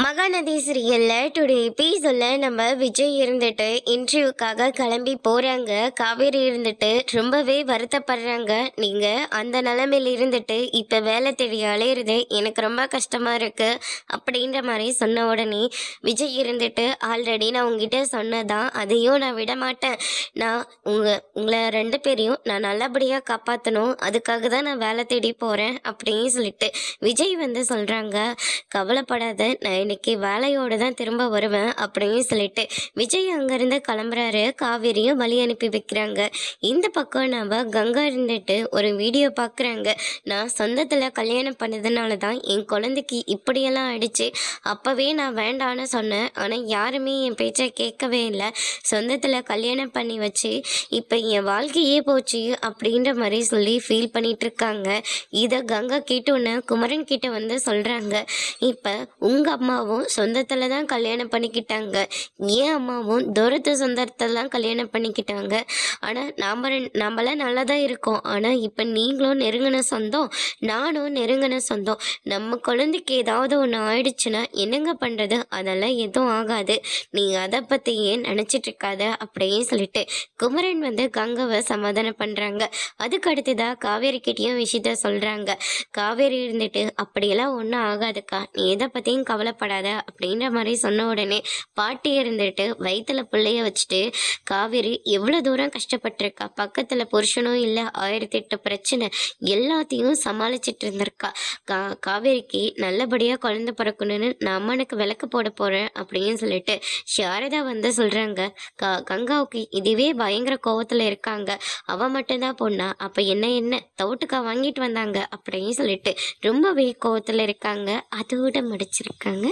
மகாநதி சீரியல்ல டுடே எபிசோட்ல நம்ம விஜய் இருந்துட்டு இன்டர்வியூக்காக கிளம்பி போறாங்க. காவேரி இருந்துட்டு ரொம்பவே வருத்தப்படுறாங்க. நீங்க அந்த நிலைமையில இருந்துட்டு இப்ப வேலை தேடி அலையிறது எனக்கு ரொம்ப கஷ்டமா இருக்கு அப்படின்ற மாதிரி சொன்ன உடனே விஜய் இருந்துட்டு ஆல்ரெடி நான் உங்ககிட்ட சொன்னதான், அதையும் நான் விட மாட்டேன். நான் உங்களை ரெண்டு பேரையும் நான் நல்லபடியாக காப்பாற்றணும், அதுக்காக தான் நான் வேலை தேடி போகிறேன் அப்படின்னு சொல்லிட்டு விஜய் சொல்கிறாங்க. கவலைப்படாத, நான் இன்னைக்கு வேலையோடு தான் திரும்ப வருவேன் அப்படின்னு சொல்லிட்டு விஜய் அங்கேருந்து கிளம்புறாரு. காவேரியும் வழி அனுப்பி வைக்கிறாங்க. இந்த பக்கம் நம்ம கங்கா இருந்துட்டு ஒரு வீடியோ பார்க்குறாங்க. நான் சொந்தத்தில் கல்யாணம் பண்ணதுனால தான் என் குழந்தைக்கு இப்படியெல்லாம் ஆயிடுச்சு. அப்போவே நான் வேண்டான்னு சொன்னேன், ஆனால் யாருமே என் பேச்சை கேட்கவே இல்லை. சொந்தத்தில் கல்யாணம் பண்ணி வச்சு இப்போ என் வாழ்க்கையே போச்சு அப்படின்ற மாதிரி சொல்லி ஃபீல் பண்ணிட்டு இருக்காங்க. இதை கங்கா கேட்டோன்னே குமரன் கிட்ட சொல்கிறாங்க, இப்போ உங்கள் அம்மாவும் சொந்தத்தில் தான் கல்யாணம் பண்ணிக்கிட்டாங்க, என் அம்மாவும் தூரத்து சொந்தத்தில் தான் கல்யாணம் பண்ணிக்கிட்டாங்க. ஆனால் நம்மளாம் நல்லா தான் இருக்கோம். ஆனால் இப்போ நீங்களும் நெருங்கின சொந்தம், நானும் நெருங்கின சொந்தம். நம்ம குழந்தைக்கு ஏதாவது ஒன்று ஆயிடுச்சுன்னா என்னங்க பண்ணுறது? அதெல்லாம் எதுவும் ஆகாது, நீங்கள் அதை பற்றி ஏன் நினச்சிட்டு இருக்காத அப்படின்னு சொல்லிட்டு குமரன் கங்காவை சமாதானம் பண்ணுறாங்க. அதுக்கு அடுத்ததாக காவேரி கிட்டேயும் விஷயத்த சொல்கிறாங்க. காவேரி இருந்துட்டு அப்படியெல்லாம் ஒன்றும் ஆகாதுக்கா, நீ எதை பற்றியும் கவலைப்படாத அப்படின்ற மாதிரி சொன்ன உடனே பாட்டி இருந்துட்டு வயிற்றுல பிள்ளைய வச்சுட்டு காவேரி எவ்வளோ தூரம் கஷ்டப்பட்டிருக்கா, பக்கத்தில் புருஷனும் இல்லை, 1008 பிரச்சனை எல்லாத்தையும் சமாளிச்சிட்டு இருந்திருக்கா. காவேரிக்கு நல்லபடியாக குழந்தை பிறக்கணும்னு நான் அம்மனுக்கு விளக்கு போட போகிறேன் அப்படின்னு சொல்லிட்டு சாரதா சொல்கிறாங்க. கங்காவுக்கு இதுவே பயங்கர கோவத்தில் இருக்காங்க. அவள் மட்டும்தான் பொண்ணா, அப்போ என்ன தோட்டுக்கா வாங்கிட்டு வந்தாங்க அப்படின்னு சொல்லிட்டு ரொம்பவே கோவத்தில் இருக்காங்க. அதோட முடிச்சிருக்காங்க.